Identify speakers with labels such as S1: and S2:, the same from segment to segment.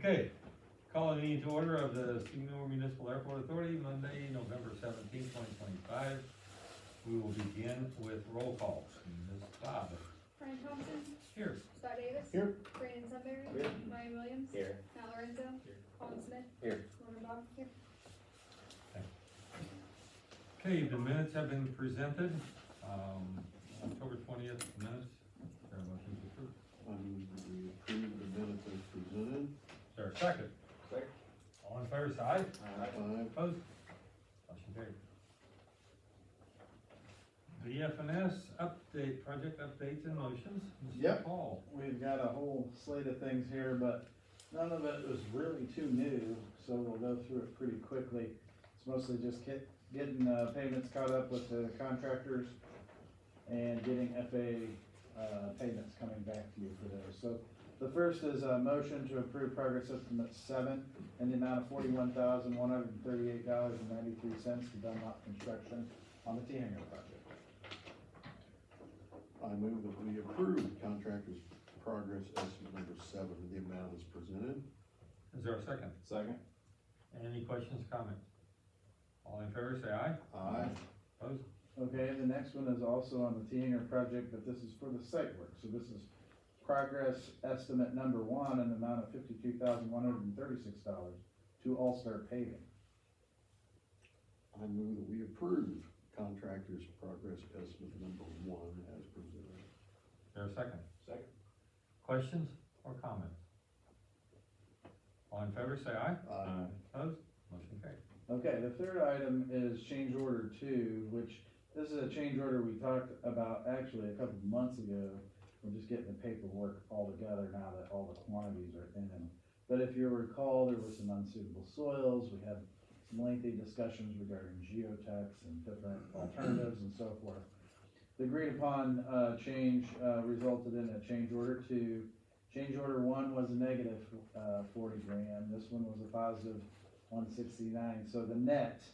S1: Okay, calling the meeting to order of the Seymour Municipal Airport Authority, Monday, November 17th, 2025. We will begin with roll calls. Ms. Bob.
S2: Brian Thompson.
S1: Here.
S2: Scott Davis.
S3: Here.
S2: Brandon Sudbury.
S3: Here.
S2: Ryan Williams.
S3: Here.
S2: Matt Lorenzo.
S3: Here.
S2: Colin Smith.
S3: Here.
S2: Norman Bob. Here.
S1: Okay, the minutes have been presented. October 20th minutes. Is there a motion to approve?
S4: I move that we approve the minutes as presented.
S1: Is there a second?
S3: Second.
S1: All in favor, say aye.
S4: Aye.
S1: Opposed? Motion carried. VFNS update, project updates and motions. Mr.
S5: Yep.
S1: Paul.
S5: We've got a whole slate of things here, but none of it was really too new, so we'll go through it pretty quickly. It's mostly just getting payments caught up with the contractors and getting FAA payments coming back to you for those. So the first is a motion to approve progress estimate 7 in the amount of $41,138.93 to Dunlop Construction on the T-Hanger project.
S4: I move that we approve contractor's progress estimate number 7 in the amount as presented.
S1: Is there a second?
S3: Second.
S1: Any questions, comments? All in favor, say aye.
S4: Aye.
S1: Opposed?
S5: Okay, the next one is also on the T-Hanger project, but this is for the site work, so this is progress estimate number 1 in the amount of $52,136 to All Star Paving.
S4: I move that we approve contractor's progress estimate number 1 as presented.
S1: Is there a second?
S3: Second.
S1: Questions or comments? All in favor, say aye.
S4: Aye.
S1: Opposed? Motion carried.
S5: Okay, the third item is change order 2, which this is a change order we talked about actually a couple of months ago. We're just getting the paperwork all together now that all the quantities are in. But if you recall, there were some unsuitable soils. We had some lengthy discussions regarding geotechs and different alternatives and so forth. The agreed upon change resulted in a change order 2. Change order 1 was a negative 40 grand. This one was a positive 169. So the net,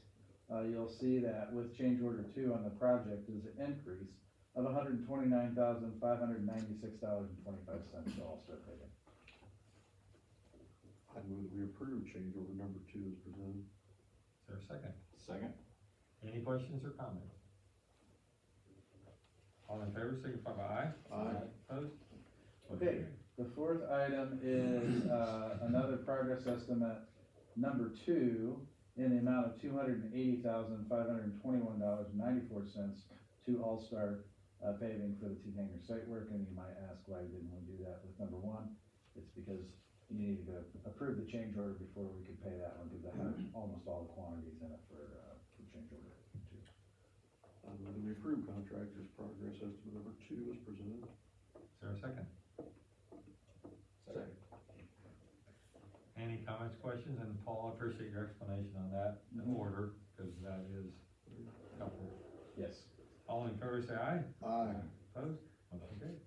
S5: you'll see that with change order 2 on the project is an increase of $129,596.25 to All Star Paving.
S4: I move that we approve change order number 2 as presented.
S1: Is there a second?
S3: Second.
S1: Any questions or comments? All in favor, signify by aye.
S4: Aye.
S1: Opposed? Motion
S5: Okay.
S1: carried.
S5: The fourth item is another progress estimate number 2 in the amount of $280,521.94 to All Star Paving for the T-Hanger site work. And you might ask, why didn't we do that with number 1? It's because you needed to approve the change order before we could pay that one, because it had almost all the quantities in it for change order 2.
S4: I move that we approve contractor's progress estimate number 2 as presented.
S1: Is there a second?
S3: Second.
S1: Any comments, questions? And Paul, I appreciate your explanation on that order, because that is helpful.
S5: Yes.
S1: All in favor, say aye.
S4: Aye.
S1: Opposed? Motion carried.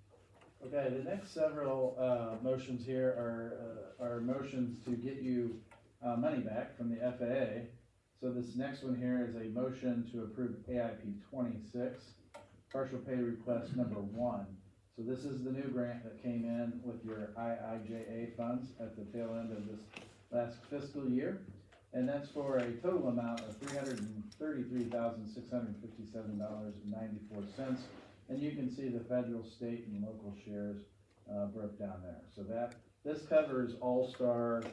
S5: Okay, the next several motions here are motions to get you money back from the FAA. So this next one here is a motion to approve AIP 26, partial pay request number 1. So this is the new grant that came in with your IIJA funds at the tail end of this last fiscal year. And that's for a total amount of $333,657.94. And you can see the federal, state, and local shares broke down there. So this covers All-Star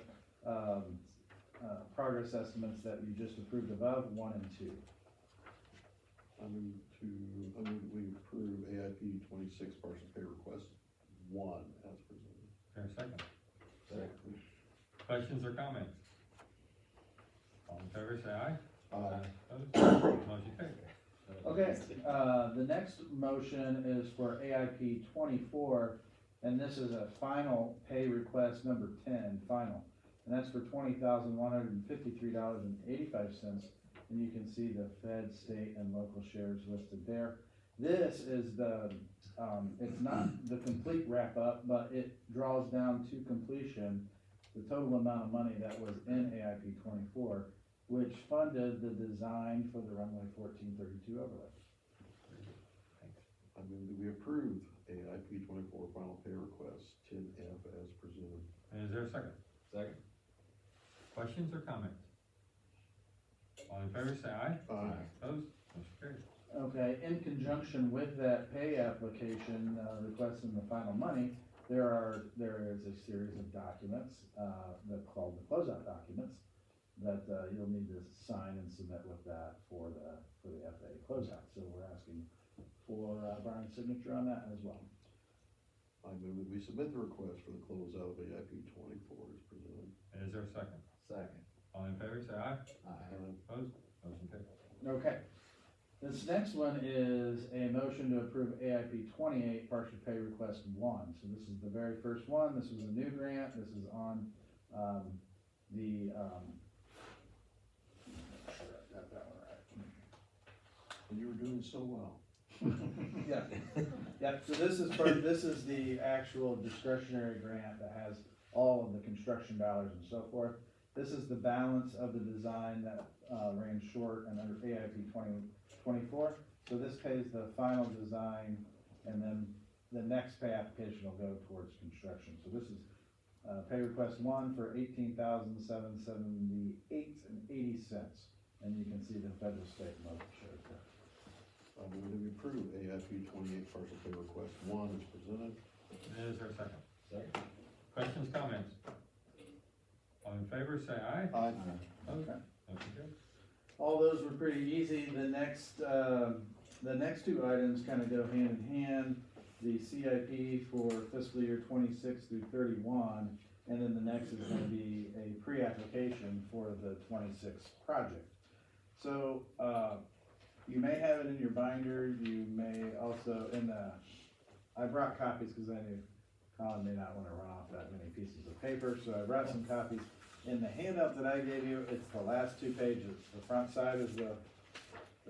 S5: progress estimates that you just approved above, 1 and 2.
S4: I move that we approve AIP 26 partial pay request 1 as presented.
S1: Is there a second?
S3: Second.
S1: Questions or comments? All in favor, say aye.
S4: Aye.
S1: Opposed? Motion carried.
S5: Okay, the next motion is for AIP 24, and this is a final pay request number 10, final. And that's for $20,153.85, and you can see the Fed, state, and local shares listed there. This is it's not the complete wrap-up, but it draws down to completion the total amount of money that was in AIP 24, which funded the design for the runway 1432 overlay.
S4: I move that we approve AIP 24 final pay request 10F as presented.
S1: And is there a second?
S3: Second.
S1: Questions or comments? All in favor, say aye.
S4: Aye.
S1: Opposed? Motion carries.
S5: Okay, in conjunction with that pay application, requesting the final money, there is a series of documents, that called the closeout documents, that, you'll need to sign and submit with that for the FAA closeout. So we're asking for, Brian's signature on that as well.
S4: I move that we submit the request for the closeout of AIP 24 as presented.
S1: And is there a second?
S3: Second.
S1: All in favor, say aye.
S3: Aye.
S1: Opposed? Motion carries.
S5: Okay. This next one is a motion to approve AIP 28 partial pay request 1. So this is the very first one. This is a new grant. This is on, make sure I got that one right.
S4: And you were doing so well.
S5: Yeah, yeah, so this is the actual discretionary grant that has all of the construction dollars and so forth. This is the balance of the design that, ran short and under AIP 2024. So this pays the final design, and then the next pay application will go towards construction. So this is, pay request 1 for $18,778.80. And you can see the federal, state, and local shares there.
S4: I move that we approve AIP 28 partial pay request 1 as presented.
S1: And is there a second?
S3: Second.
S1: Questions, comments? All in favor, say aye.
S4: Aye.
S1: Opposed?
S5: Okay.
S1: Motion carries.
S5: All those were pretty easy. The next two items kind of go hand in hand. The CIP for fiscal year 26 through 31, and then the next is gonna be a pre-application for the 26 project. So, you may have it in your binder, you may also I brought copies because I knew Colin may not wanna run off that many pieces of paper, so I brought some copies. In the handout that I gave you, it's the last 2 pages. The front side is the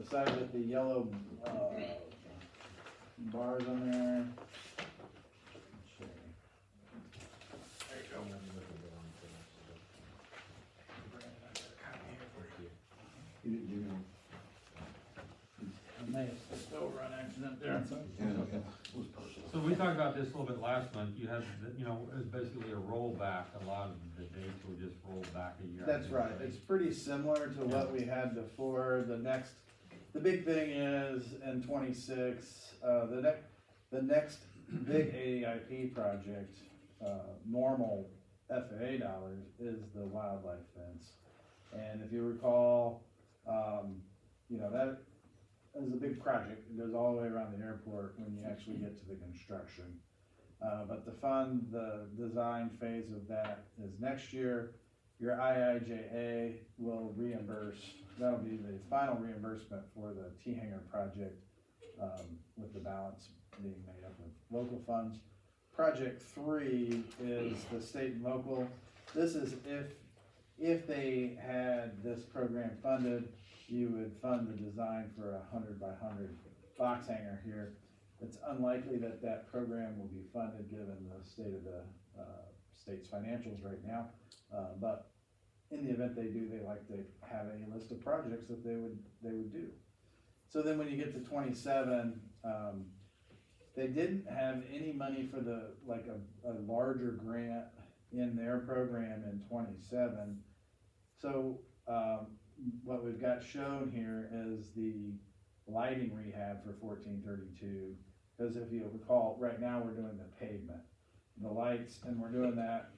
S5: side with the yellow, bars on there. Let's see. There you go.
S4: You didn't give me
S5: I may have skipped over an accident there.
S4: it was personal.
S1: So we talked about this a little bit last month. You had, it was basically a rollback. A lot of the dates were just rolled back a year.
S5: That's right, it's pretty similar to what we had before. The big thing is in 26, the next big AIP project, normal FAA dollars, is the wildlife fence. And if you recall, that is a big project. It goes all the way around the airport when you actually get to the construction. But the design phase of that is next year. Your IIJA will reimburse, that'll be the final reimbursement for the T-Hanger project, with the balance being made up of local funds. Project 3 is the state and local. This is if they had this program funded, you would fund the design for a 100 by 100 box hanger here. It's unlikely that program will be funded given the state of the state's financials right now. But in the event they do, they like to have a list of projects that they would do. So then when you get to 27, they didn't have any money for a larger grant in their program in 27. So what we've got shown here is the lighting rehab for 1432. Because if you recall, right now we're doing the pavement, the lights, and we're doing that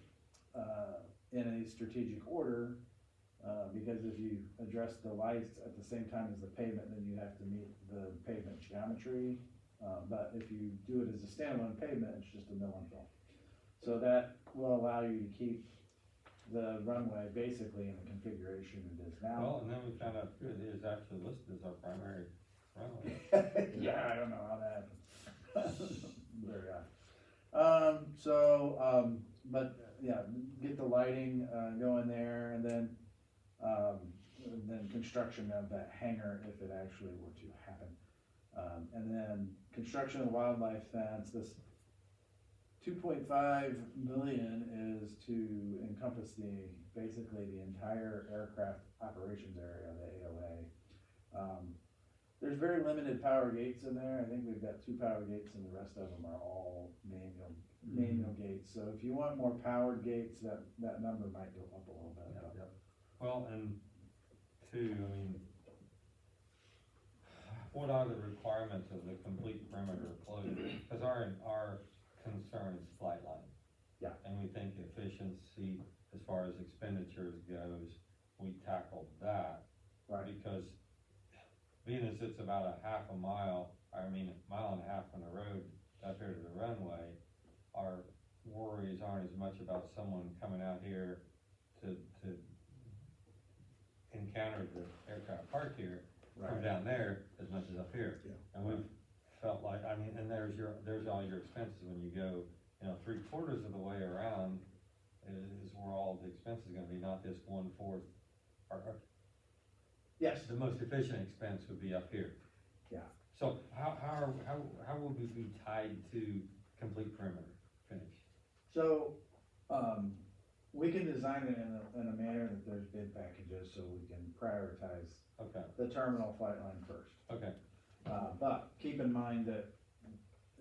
S5: in a strategic order, because if you address the lights at the same time as the pavement, then you have to meet the pavement geometry. But if you do it as a standalone pavement, it's just a mill and fill. So that will allow you to keep the runway basically in the configuration it is now.
S1: Well, and then we found out too, it is actually listed as our primary runway.
S5: Yeah, I don't know how that happened. Very odd. But yeah, get the lighting, going there, and then construction of that hangar if it actually were to happen. And then construction of the wildlife fence. This 2.5 million is to encompass basically the entire aircraft operations area of the AOA. there's very limited power gates in there. I think we've got 2 power gates and the rest of them are all manual gates. So if you want more powered gates, that number might go up a little bit.
S1: Yep, yep. Well, and two, I mean, what are the requirements of the complete perimeter closure? Cause our concern is flight line.
S5: Yeah.
S1: And we think efficiency, as far as expenditures goes, we tackled that.
S5: Right.
S1: Because being as it's about a half a mile, I mean, a mile and a half from the road up here to the runway, our worries aren't as much about someone coming out here to encounter the aircraft parked here from
S5: Right.
S1: down there as much as up here.
S4: Yeah.
S1: And we've felt like, I mean, and there's all your expenses when you go, 3/4 of the way around is where all the expenses are gonna be, not this 1/4.
S5: Yes.
S1: The most efficient expense would be up here.
S5: Yeah.
S1: So how will we be tied to complete perimeter finish?
S5: So, we can design it in a manner that there's bid packages, so we can prioritize
S1: Okay,
S5: the terminal flight line first.
S1: okay,
S5: But keep in mind that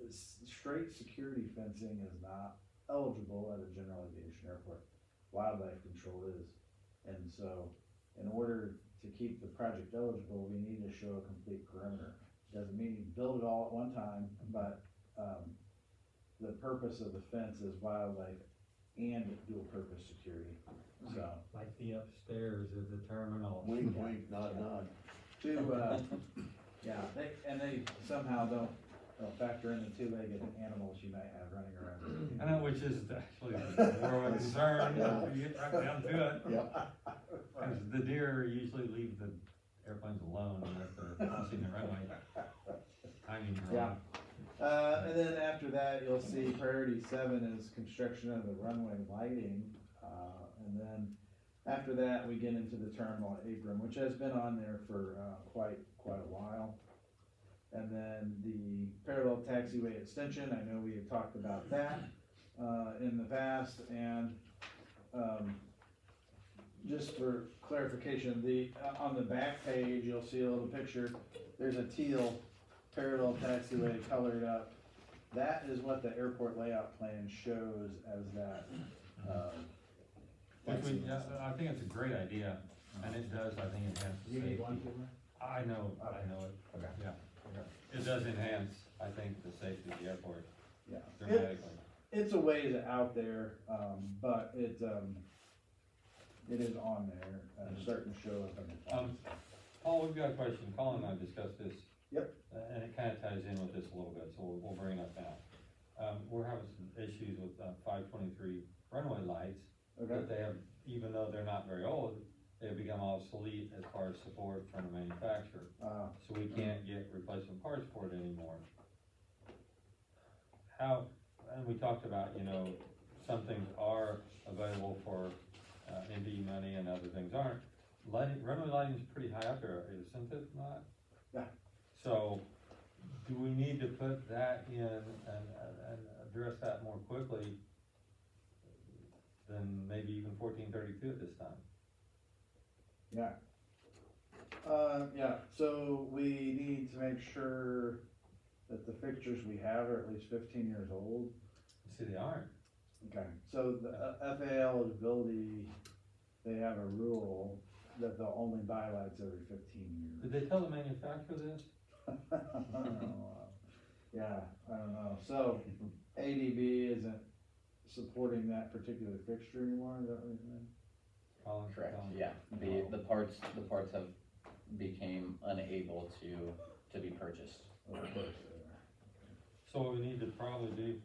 S5: straight security fencing is not eligible at a general aviation airport. Wildlife control is. And so, in order to keep the project eligible, we need to show a complete perimeter. Doesn't mean you build it all at one time, but, the purpose of the fence is wildlife and dual purpose security, so.
S1: like the upstairs of the terminal.
S4: Wink, wink, nod, nod.
S5: Yeah, they somehow don't factor in the 2-legged animals you might have running around.
S1: I know, which is actually more of a concern, if you get right down to it.
S4: Yep.
S1: Cause the deer usually leave the airplanes alone if they're crossing the runway. Timing's wrong.
S5: Yeah. And then after that, you'll see priority 7 is construction of the runway lighting. And then after that, we get into the terminal apron, which has been on there for, quite a while. And then the parallel taxiway extension, I know we had talked about that, in the past, and, just for clarification, on the back page, you'll see a little picture, there's a teal parallel taxiway colored up. That is what the airport layout plan shows as that,
S1: Which I think it's a great idea, and it does, I think, enhance the safety. I know it.
S5: Okay.
S1: Yeah. It does enhance, I think, the safety of the airport
S5: Yeah.
S1: dramatically.
S5: It's a ways out there, but it is on there, starting to show up in the plans.
S1: Paul, we've got a question, Colin and I discussed this.
S5: Yep.
S1: And it kinda ties in with this a little bit, so we'll bring it up now. We're having some issues with 523 runway lights,
S5: Okay,
S1: that they have, even though they're not very old, they've become obsolete as far as support from the manufacturer. So we can't get replacement parts for it anymore. And we talked about, some things are available for ND money and other things aren't. Runway lighting's pretty high up there, isn't it not?
S5: Yeah.
S1: So, do we need to put that in and address that more quickly than maybe even 1432 at this time?
S5: yeah. Yeah, so we need to make sure that the fixtures we have are at least 15 years old.
S1: See, they aren't.
S5: Okay, so the FAA eligibility, they have a rule that they'll only buy lights every 15 years.
S1: Did they tell the manufacturer this?
S5: Yeah, I don't know, so ADB isn't supporting that particular fixture anymore, is that what you're saying?
S1: Colin?
S3: Correct,
S1: Colin?
S3: yeah, the parts have became unable to be purchased.
S5: Of course they are.
S1: So what we need to probably do,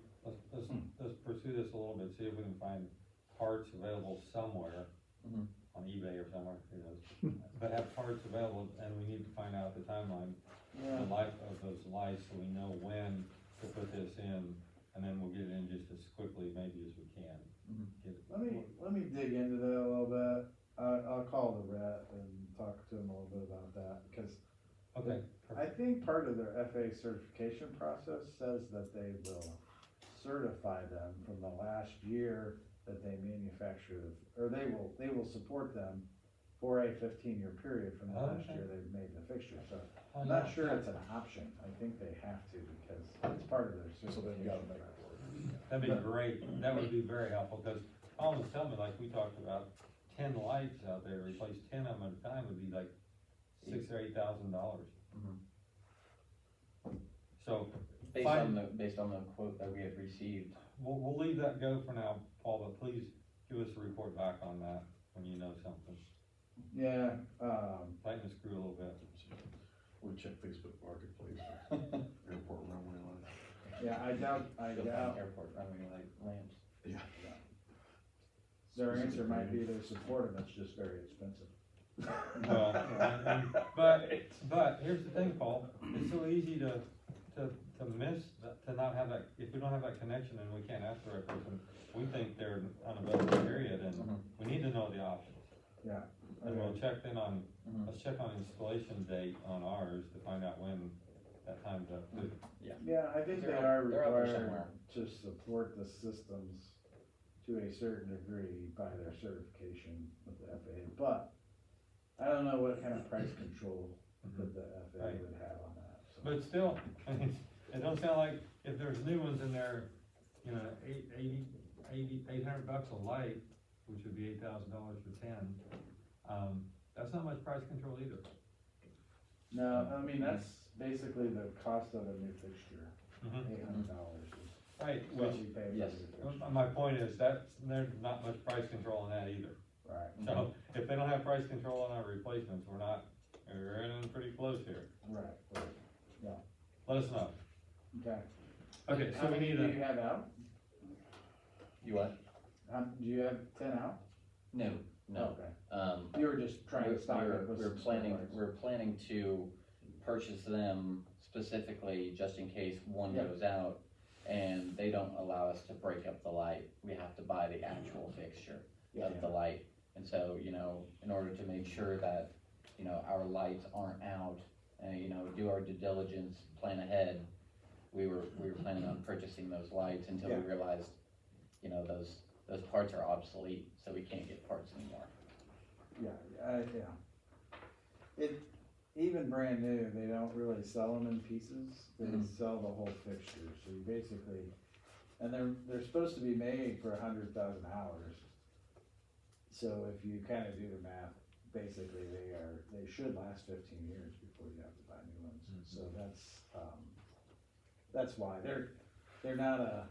S1: let's pursue this a little bit, see if we can find parts available somewhere.
S3: Mhm.
S1: On eBay or somewhere, who knows, but have parts available, and we need to find out the timeline,
S5: Yeah.
S1: the life of those lights, so we know when to put this in, and then we'll get it in just as quickly maybe as we can.
S3: Mhm.
S1: Get it-
S5: Let me dig into that a little bit. I'll call the rep and talk to him a little bit about that, because
S1: Okay,
S5: I
S1: perfect.
S5: think part of their FAA certification process says that they will certify them from the last year that they manufactured, or they will support them for a 15-year period from the last
S1: Okay.
S5: year they made the fixture, so.
S1: Oh,
S5: I'm not
S1: yeah.
S5: sure it's an option, I think they have to, because it's part of their
S4: So they've gotta
S5: certification
S4: make
S5: process.
S1: That'd be great, that would be very helpful, cause Colin was telling me, like, we talked about 10 lights out there, replace 10 of them at a time would be like $6,000 or $8,000.
S3: Mhm.
S1: So,
S3: Based
S1: Fine.
S3: on the quote that we had received,
S1: we'll leave that go for now, Paul, but please give us a report back on that when you know something.
S5: Yeah,
S1: Tighten the screw a little bit.
S4: We check Facebook Marketplace, airport runway line.
S5: yeah, I doubt,
S3: you'll find airport runway like lamps.
S4: Yeah.
S5: their answer might be they support them, it's just very expensive.
S1: Well, but here's the thing, Paul, it's so easy to miss, to not have that, if we don't have that connection and we can't ask the right person, we think they're unavailable, period, and
S3: Mhm.
S1: we need to know the options.
S5: Yeah.
S1: And we'll check in on,
S3: Mhm.
S1: let's check on installation date on ours to find out when that time's up too.
S5: Yeah, I think they
S3: They're
S5: are
S3: out there
S5: required
S3: somewhere.
S5: to support the systems to a certain degree by their certification with the FAA, but I don't know what kind of price control that the FAA
S1: Right.
S5: would have on that, so.
S1: But still, I mean, it don't sound like, if there's new ones in there, you know, $800 a light, which would be $8,000 for 10, that's not much price control either.
S5: No, I mean, that's basically the cost of a new fixture,
S1: Mhm.
S5: $800 is
S1: Right,
S5: what
S1: which,
S5: we pay for
S3: Yes.
S5: a new fixture.
S1: my point is, there's not much price control on that either.
S5: Right,
S1: So, if they don't have price control on our replacements, we're in pretty close here.
S5: right,
S1: Let us know.
S5: okay.
S1: Okay, so
S5: How
S1: we
S5: many
S1: need
S5: do
S1: a,
S5: you have out?
S3: You what?
S5: Do you have 10 out?
S3: No, no.
S5: Okay, you were just trying to stock it with
S3: We're
S5: some spare
S3: planning,
S5: parts.
S3: we're planning to purchase them specifically just in case one
S5: Yeah.
S3: goes out and they don't allow us to break up the light. We have to buy the actual fixture of the light. And so, you know, in order to make sure that, you know, our lights aren't out and, you know, do our due diligence, plan ahead, we were planning on purchasing those lights until we
S5: Yeah.
S3: realized, you know, those parts are obsolete, so we can't get parts anymore.
S5: Yeah. It, even brand new, they don't really sell them in pieces, they
S3: Mhm.
S5: sell the whole fixture, so you basically, and they're supposed to be made for 100,000 hours. So if you kinda do the math, basically they should last 15 years before you have to buy new ones, so that's why, they're not a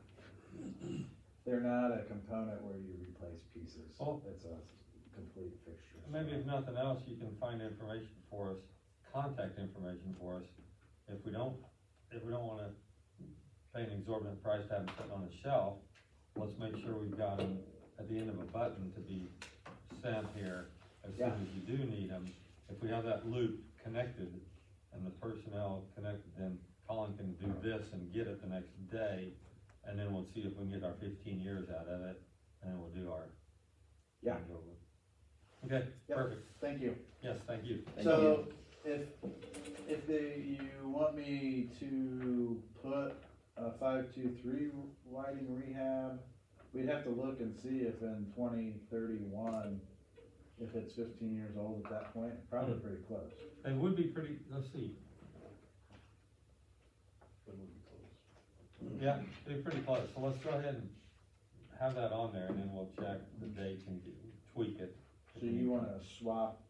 S5: component where you replace pieces,
S1: Well-
S5: it's a complete fixture.
S1: maybe if nothing else, you can find information for us, contact information for us. If we don't wanna pay an exorbitant price to have them sitting on a shelf, let's make sure we've got them at the end of a button to be sent here as soon
S5: Yeah.
S1: as you do need them. If we have that loop connected and the personnel connected, then Colin can do this and get it the next day, and then we'll see if we can get our 15 years out of it, and then we'll do our.
S5: Yeah.
S1: changeover. Okay,
S5: Yep.
S1: perfect,
S5: Thank you.
S1: yes, thank you.
S3: Thank
S5: So, if you want me to put a 523 lighting rehab, we'd have to look and see if in 2031, if it's 15 years old at that point, probably pretty close.
S1: They would be pretty, let's see,
S4: Then we'll be close.
S1: yeah, they're pretty close, so let's go ahead and have that on there, and then we'll check the dates and tweak it.
S5: So you wanna swap,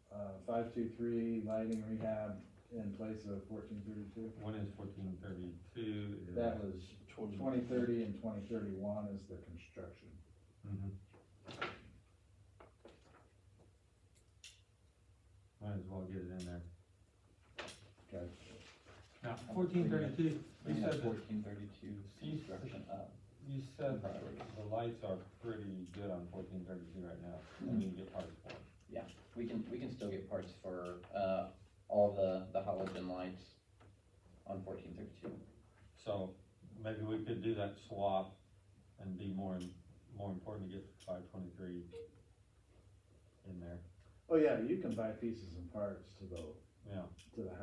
S5: 523 lighting rehab in place of 1432?
S1: When is 1432?
S5: That was 2030 and 2031 is the construction.
S1: Might as well get it in there.
S5: Okay.
S1: Now, 1432,
S3: We
S1: you
S3: have
S1: said,
S3: 1432 construction up.
S1: you said the lights are pretty good on 1432 right now, and you can get parts for them.
S3: We can still get parts for, all the halogen lights on 1432.
S1: So, maybe we could do that swap and be more important to get 523 in there,
S5: Oh, yeah, you can buy pieces and parts to the
S1: yeah.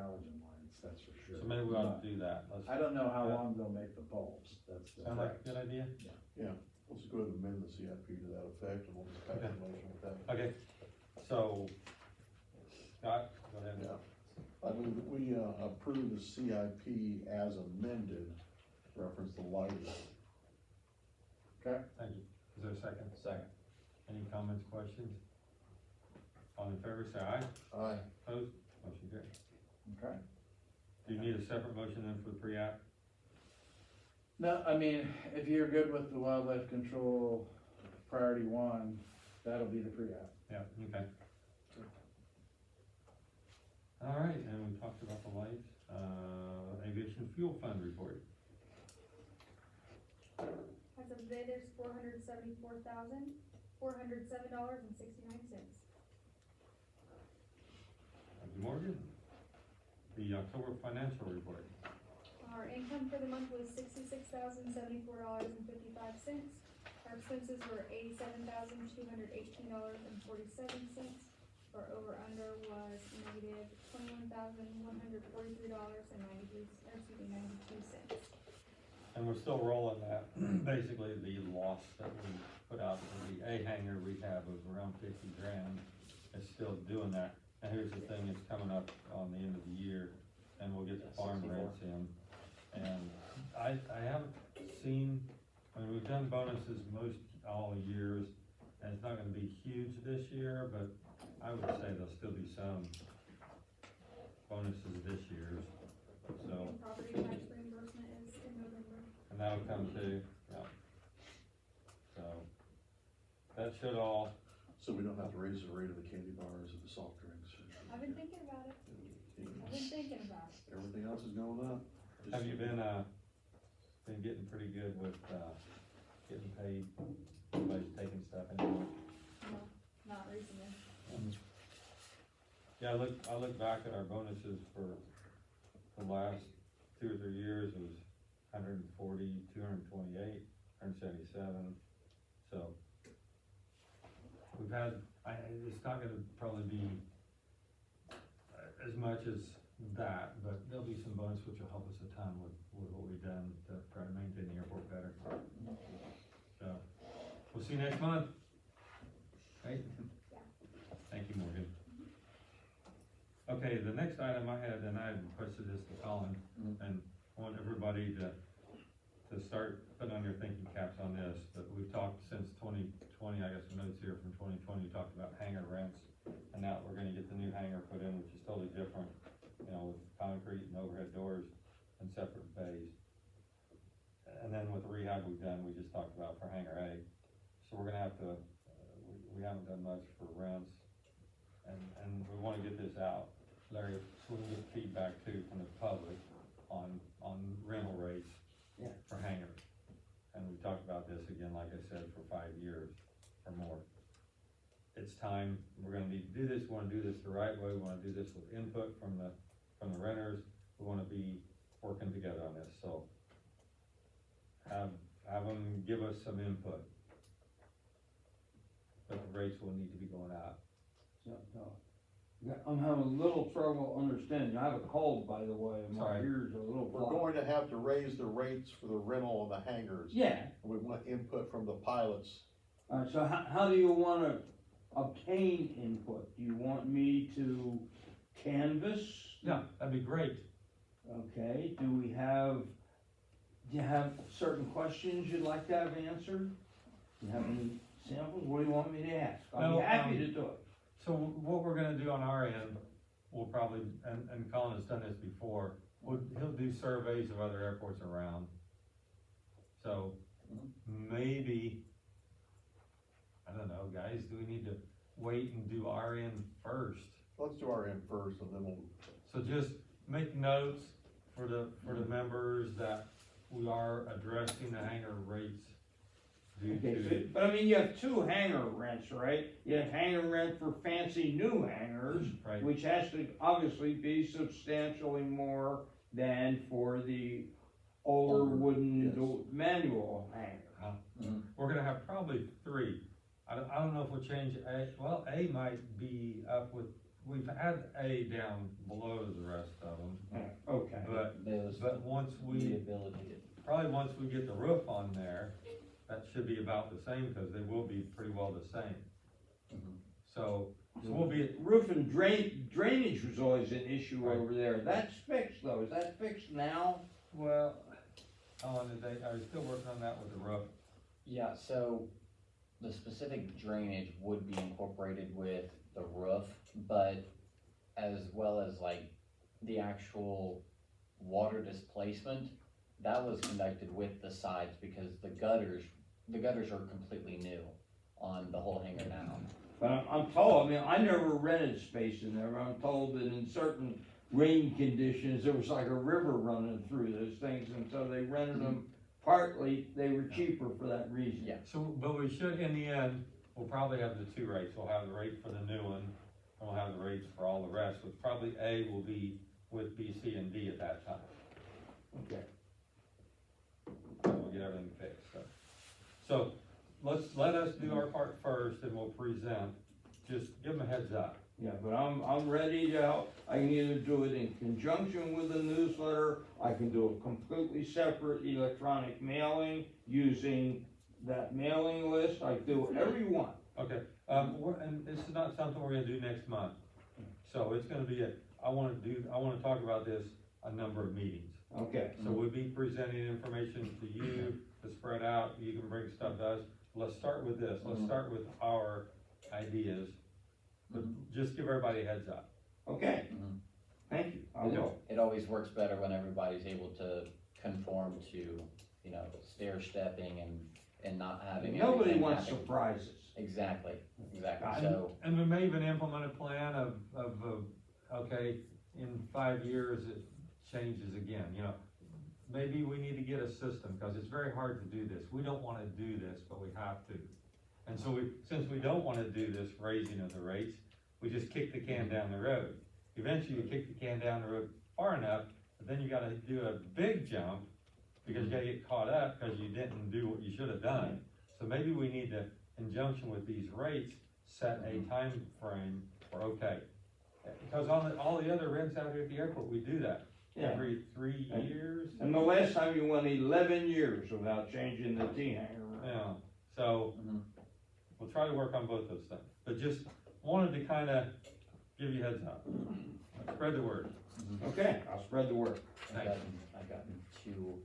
S5: halogen lights, that's for sure.
S1: So maybe we ought to do that. Let's,
S5: I don't know how
S1: Yeah.
S5: long they'll make the bulbs, that's the.
S1: sound like a good idea?
S4: Let's go ahead and amend the CIP to that effect, and we'll just pass
S1: Okay.
S4: the motion with that.
S1: Okay, so Scott, go ahead.
S4: Yeah. I move that we, approve the CIP as amended, reference the lighting.
S5: Okay.
S1: Thank you. Is there a second?
S3: Second.
S1: Any comments, questions? All in favor, say aye.
S4: Aye.
S1: Opposed? Motion carries.
S5: Okay.
S1: Do you need a separate motion then for the pre-app?
S5: No, I mean, if you're good with the wildlife control priority one, that'll be the pre-app.
S1: Yeah, okay. All right, and we talked about the lights, aviation fuel fund report.
S2: As of today, there's $474,407.69.
S1: Thank you, Morgan. The October financial report.
S2: Our income for the month was $66,074.55. Our expenses were $87,218.47. Our over under was negative $21,143.92
S1: And we're still rolling that, basically the loss that we put out for the A hangar rehab was around 50 grand. It's still doing that. And here's the thing, it's coming up on the end of the year and we'll get the farm
S3: 64.
S1: rates in. And I haven't seen, I mean, we've done bonuses most all years and it's not gonna be huge this year, but I would say there'll still be some bonuses this year, so.
S2: And property tax reimbursement is in November.
S1: And that'll come too, yeah. So, that should all,
S4: So we don't have to raise the rate of the candy bars or the soft drinks.
S2: I've been thinking about it.
S4: Everything else is going up.
S1: have you been getting pretty good with, getting paid, everybody's taking stuff in?
S2: No, not recently.
S1: Yeah, I look back at our bonuses for the last 2 or 3 years, it was 140, 228, 177, so. We've had, it's not gonna probably be as much as that, but there'll be some bonus which will help us a ton with what we've done to try to maintain the airport better. So, we'll see you next month. Right? Thank you, Morgan. Okay, the next item I had, and I had requested this to Colin, and I want everybody to start putting on your thinking caps on this, but we've talked since 2020, I got some notes here from 2020, talked about hangar rents, and now we're gonna get the new hangar put in, which is totally different, you know, with concrete and overhead doors and separate bays. And then with the rehab we've done, we just talked about for hangar A, so we're gonna have to, we haven't done much for rents, and we wanna get this out, Larry, so we can get feedback too from the public on rental rates.
S3: Yeah.
S1: For hangar. And we talked about this again, like I said, for 5 years or more. It's time, we're gonna need to do this, we wanna do this the right way, we wanna do this with input from the renters, we wanna be working together on this, so. Have them give us some input. But the rates will need to be going out.
S6: Yeah, I'm having a little trouble understanding. I have a cold, by the way, and my
S1: Sorry.
S6: ears are a little
S4: We're
S6: blocked.
S4: going to have to raise the rates for the rental of the hangars.
S6: Yeah,
S4: We want input from the pilots.
S6: so how do you wanna obtain input? Do you want me to canvas?
S1: Yeah, that'd be great.
S6: Okay, do you have certain questions you'd like to have answered? Do you have any samples? What do you want me to ask? I'll
S1: No,
S6: be happy to do it.
S1: So what we're gonna do on our end, we'll probably, and Colin has done this before, he'll do surveys of other airports around. So maybe, I don't know, guys, do we need to wait and do our end first?
S4: Let's do our end first and then we'll,
S1: So just make notes for the members that we are addressing the hangar rates due
S6: Okay,
S1: to.
S6: but I mean, you have two hangar rents, right? You have hangar rent for fancy new hangars,
S1: Right.
S6: which has to obviously be substantially more than for the older
S4: Older,
S6: wooden
S4: yes.
S6: manual hangar.
S1: We're gonna have probably 3. I don't know if we'll change A, well, A might be up with, we've had A down below the rest of them.
S6: Okay.
S1: But once
S3: The ability
S1: probably once we get the roof on there, that should be about the same, cause they will be pretty well the same. So we'll be,
S6: Roof and drainage was always an issue over there. That's fixed though. Is that fixed now?
S1: well, are you still working on that with the roof?
S3: Yeah, so the specific drainage would be incorporated with the roof, but as well as like the actual water displacement, that was conducted with the sides because the gutters are completely new on the whole hangar now.
S6: But I'm told, I mean, I never rented space in there, but I'm told that in certain rain conditions, there was like a river running through those things, and so they rented them partly, they were cheaper for that reason.
S3: Yeah.
S1: So, but we should, in the end, we'll probably have the two rates. We'll have the rate for the new one, and we'll have the rates for all the rest, which probably A will be with B, C, and D at that time.
S6: Okay.
S1: And we'll get everything fixed, so. So, let us do our part first, and we'll present. Just give them a heads up.
S6: Yeah, but I'm ready to help. I can either do it in conjunction with the newsletter, I can do a completely separate electronic mailing using that mailing list, I can do whatever you want.
S1: Okay, and this is not something we're gonna do next month. So it's gonna be I wanna talk about this a number of meetings.
S6: Okay,
S1: So we'll be presenting information to you to spread out, you can bring stuff to us. Let's start with this, let's start with our ideas, but just give everybody a heads up.
S6: okay,
S3: Mhm.
S6: thank you, I will.
S3: It always works better when everybody's able to conform to, you know, stair stepping and not having.
S6: Nobody
S3: everything
S6: wants
S3: happen.
S6: surprises.
S3: Exactly,
S1: And-
S3: so,
S1: And we may even implement a plan of, okay, in 5 years it changes again, you know. Maybe we need to get a system, cause it's very hard to do this. We don't wanna do this, but we have to. And so since we don't wanna do this raising of the rates, we just kick the can down the road. Eventually you kick the can down the road far enough, but then you gotta do a big jump, because you gotta get caught up, cause you didn't do what you should have done. So maybe we need to, in conjunction with these rates, set a time frame for, okay. Because on all the other rents out here at the airport, we do that
S6: Yeah.
S1: every 3 years.
S6: And the last time you went 11 years without changing the T-hanger.
S1: Yeah, so
S3: Mhm.
S1: we'll try to work on both those things, but just wanted to kinda give you a heads up. Spread the word.
S6: Okay, I'll spread the word.
S1: Thanks.
S3: I've gotten two,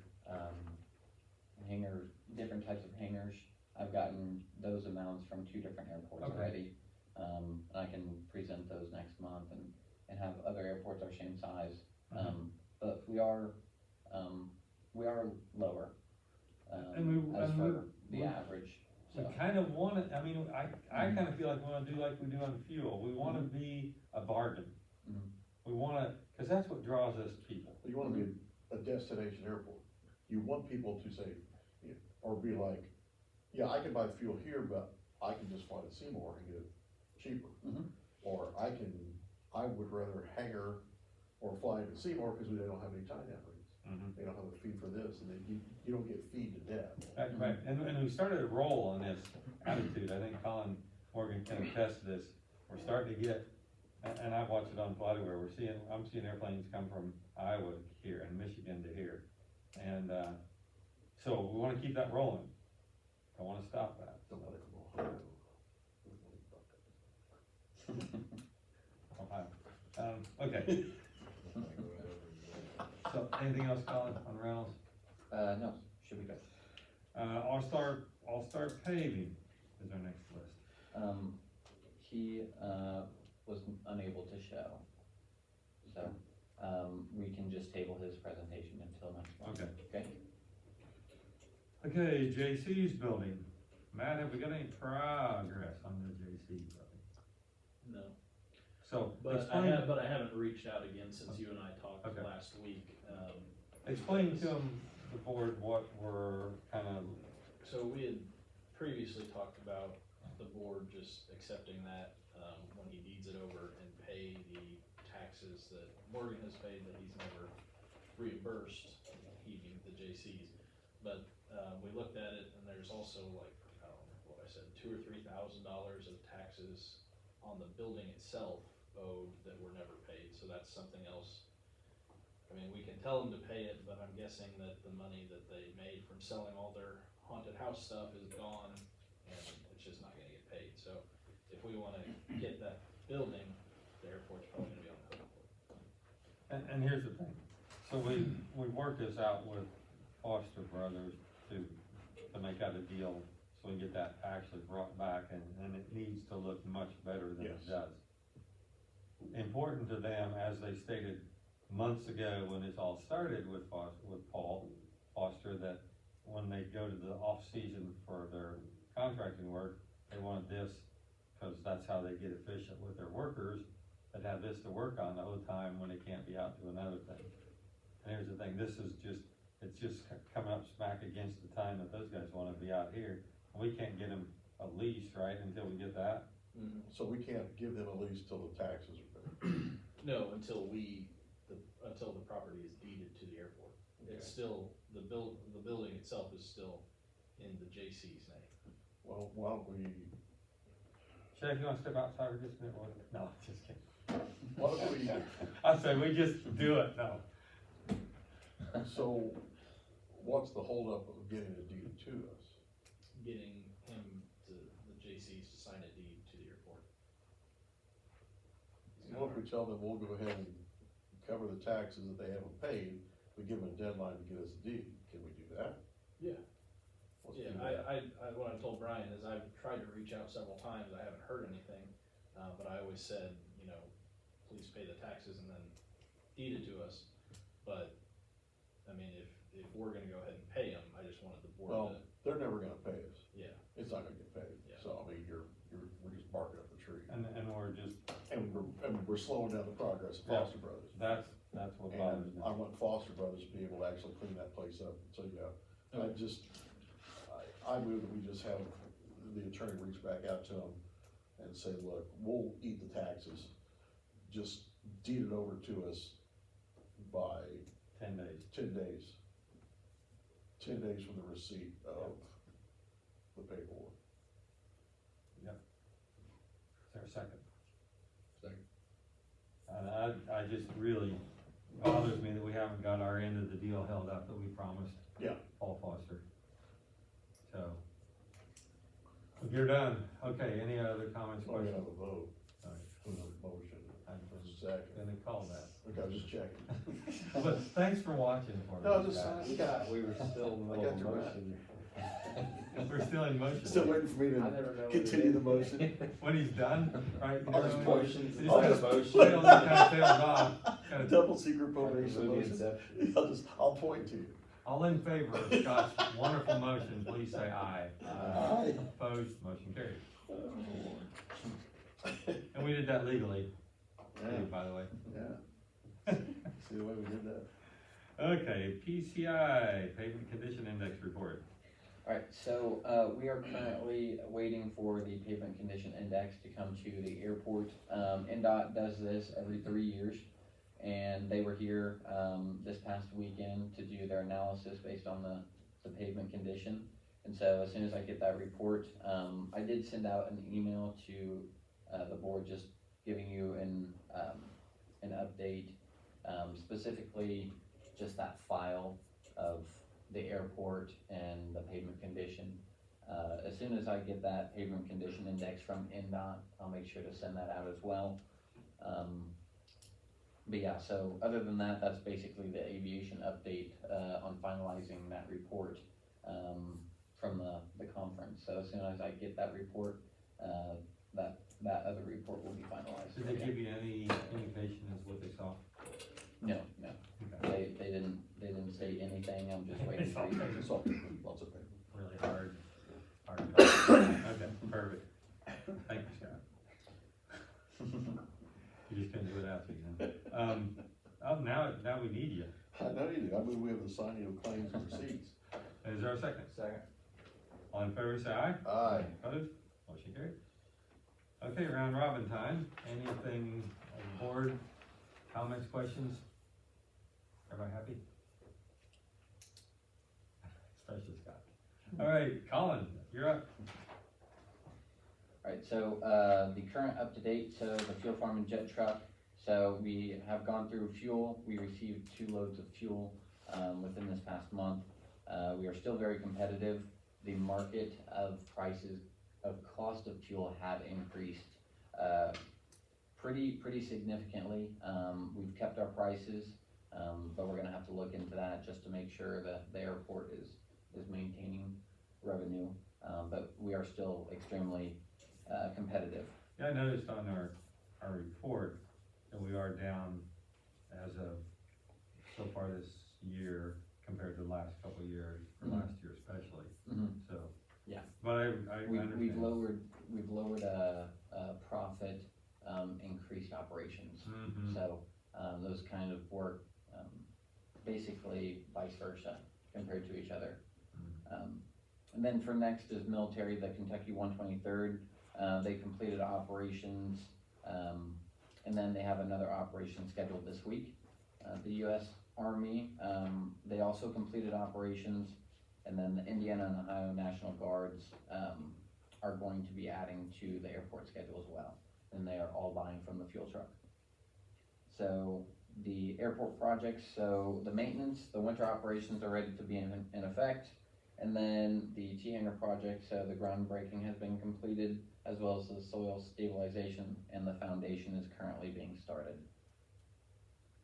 S3: different types of hangers. I've gotten those amounts from 2 different airports
S1: Okay.
S3: already. And I can present those next month and have other airports our same size. But we are lower,
S1: And
S3: as for the
S1: we-
S3: average,
S1: We
S3: so.
S1: kinda wanna, I mean, I kinda feel like we wanna do like we do on fuel, we wanna be a bargain.
S3: Mhm.
S1: We wanna, cause that's what draws us people.
S4: You wanna be a destination airport. You want people to say, or be like, yeah, I can buy fuel here, but I can just fly to Seymour and get it cheaper.
S3: Mhm.
S4: Or I would rather hangar or fly to Seymour because they don't have any tie-down rates. They don't have a fee for this, and you don't get feed to death.
S1: Right, and we started to roll on this attitude, I think Colin Morgan can attest to this, we're starting to get, and I've watched it on FlightAware, I'm seeing airplanes come from Iowa here and Michigan to here. And, so we wanna keep that rolling, don't wanna stop that.
S4: Don't let it go.
S1: Ohio. Okay. So, anything else, Colin, on Reynolds?
S3: No, should be good.
S1: All-Star Paving is our next list.
S3: He, was unable to show. So, we can just table his presentation until next month.
S1: Okay.
S3: Okay?
S1: Okay, JC's building. Matt, have we got any progress on the JC building?
S7: No,
S1: So,
S7: but
S1: explain,
S7: I haven't reached out again since you and I talked
S1: Okay.
S7: last week.
S1: explain to him, the board, what we're kind of,
S7: So we had previously talked about the board just accepting that, when he deeds it over and pay the taxes that Morgan has paid that he's never reimbursed, he being the JCs. But, we looked at it and there's also like, I don't know what I said, $2,000 or $3,000 of taxes on the building itself owed that were never paid, so that's something else. I mean, we can tell them to pay it, but I'm guessing that the money that they made from selling all their haunted house stuff is gone, and it's just not gonna get paid, so if we we wanna get that building, the airport's probably gonna be on the hook for it.
S1: And here's the thing, so we worked this out with Foster Brothers to make out a deal, so we get that actually brought back, and it needs to look much better than it
S4: Yes.
S1: does. Important to them, as they stated months ago when this all started with Paul Foster, that when they go to the off-season for their contracting work, they want this, cause that's how they get efficient with their workers, that have this to work on the whole time when they can't be out doing other things. And here's the thing, it's just coming up smack against the time that those guys wanna be out here. We can't get them a lease, right, until we get that?
S4: So we can't give them a lease till the taxes are paid.
S7: No, until the property is deeded to the airport. It's still, the building itself is still in the J.C.'s name.
S4: Well, why don't we,
S1: Sheriff, you wanna step outside for just a minute? No, just kidding.
S4: why don't we,
S1: I say we just do it, no.
S4: so what's the holdup of getting it deeded to us?
S7: Getting him to the J.C.'s to sign a deed to the airport.
S4: What if we tell them we'll go ahead and cover the taxes that they haven't paid, we give them a deadline to get us a deed, can we do that?
S7: Yeah.
S4: Let's
S7: Yeah,
S4: do that.
S7: what I told Brian is I've tried to reach out several times, I haven't heard anything, but I always said, you know, please pay the taxes and then deed it to us. But, I mean, if we're gonna go ahead and pay them, I just wanted the
S4: Well,
S7: board to,
S4: they're never gonna pay us,
S7: yeah,
S4: it's not gonna get paid,
S7: Yeah.
S4: so I mean, we're just barking up the tree.
S1: And we're just,
S4: And we're slowing down the progress of
S1: Yeah.
S4: Foster Brothers.
S1: that's what bothers
S4: And
S1: me.
S4: I want Foster Brothers to be able to actually clean that place up, so, yeah, I move that we just have the attorney reach back out to them and say, look, we'll eat the taxes, just deed it over to us by
S1: 10 days.
S4: 10 days. 10 days from the receipt of the paperwork.
S1: Is there a second?
S4: Second.
S1: And I just really bothers me that we haven't got our end of the deal held up that we promised.
S4: Yeah.
S1: Paul Foster. So. If you're done, okay, any other comments,
S4: So we're gonna
S1: questions?
S4: have a vote
S1: All right,
S4: for the motion.
S1: I'm
S4: Second.
S1: gonna call that.
S4: Okay, I was just checking.
S1: But thanks for watching for me.
S4: No, just,
S1: guys.
S8: We were still in the
S4: I
S8: middle
S4: got
S8: of
S4: your
S8: motion.
S1: We're still in motion.
S4: Still waiting for me
S8: I
S4: to
S8: never know. what
S4: continue
S8: it
S4: the
S8: is.
S4: motion.
S1: When he's done, right? you
S4: I'll
S1: know,
S4: just
S1: it
S8: Motions,
S1: just
S4: I'll
S1: kinda-
S4: just-
S8: motion.
S1: it kinda tails off. Kinda-
S4: Double secret
S8: Like the
S4: probation
S8: movie
S4: motion.
S8: Inception.
S4: I'll point to you.
S1: All in favor of Scott's wonderful motion, please say aye.
S4: Aye.
S1: Opposed, motion carries. And we did that legally,
S4: Yeah,
S1: too, by the way.
S4: yeah. See the way we did that?
S1: Okay, PCI, pavement condition index report.
S3: Alright, so, we are currently waiting for the pavement condition index to come to the airport. NDOT does this every 3 years, and they were here, this past weekend to do their analysis based on the pavement condition. And so as soon as I get that report, I did send out an email to, the board just giving you an update, specifically just that file of the airport and the pavement condition. As soon as I get that pavement condition index from NDOT, I'll make sure to send that out as well. But yeah, so other than that, that's basically the aviation update, on finalizing that report, from the conference. So as soon as I get that report, that other report will be finalized.
S1: Did they give you any indication as what they saw?
S3: No,
S1: Okay.
S3: they didn't say anything, I'm just waiting for you.
S4: It's all paper, lots of paper.
S1: Really hard. Okay, perfect. Thank you, Scott. You just couldn't do it after, you know? Now we need you.
S4: I know you do. I move we have the signing of claims and receipts.
S1: Is there a second?
S8: Second.
S1: All in favor, say aye.
S4: Aye.
S1: Opposed? Motion carried. Okay, round robin time. Anything on the board? Comments, questions? Everybody happy? Especially Scott. All right, Colin, you're up.
S3: Alright, so, the current up-to-date, so the fuel farm and jet truck, so we have gone through fuel, we received 2 loads of fuel, within this past month. We are still very competitive, the market of prices, of cost of fuel have increased, pretty significantly. We've kept our prices, but we're gonna have to look into that just to make sure that the airport is maintaining revenue. But we are still extremely, competitive.
S1: Yeah, I noticed on our report that we are down as of so far this year compared to the last couple of years, or
S3: Mhm.
S1: last year especially,
S3: Mhm.
S1: so.
S3: Yeah.
S1: But I
S3: We've
S1: understand.
S3: lowered, profit, increased operations.
S1: Mhm.
S3: So, those kind of work, basically vice versa compared to each other. And then for next is military, the Kentucky 123rd, they completed operations, and then they have another operation scheduled this week. The US Army, they also completed operations, and then the Indiana and Ohio National Guards, are going to be adding to the airport schedule as well, and they are all buying from the fuel truck. So, the airport projects, so the maintenance, the winter operations are ready to be in effect. And then the T-hanger project, so the groundbreaking has been completed, as well as the soil stabilization, and the foundation is currently being started.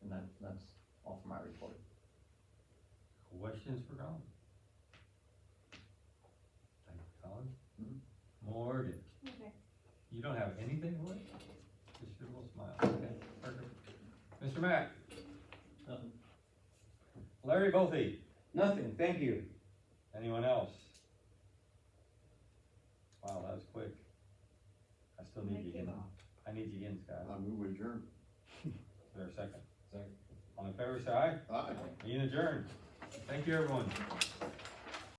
S3: And that's all for my report.
S1: Questions for Colin? Thank you, Colin.
S3: Mhm.
S1: Morgan,
S2: Okay.
S1: you don't have anything for us? Just your little smile, okay, perfect. Mr. Mack?
S7: Nothing.
S1: Larry Bolte?
S6: Nothing, thank you.
S1: Anyone else? Wow, that was quick. I still need you again. I need you again, Scott.
S4: I move we adjourn.
S1: Is there a second?
S7: Second.
S1: All in favor, say aye.
S4: Aye.
S1: Being adjourned. Thank you, everyone.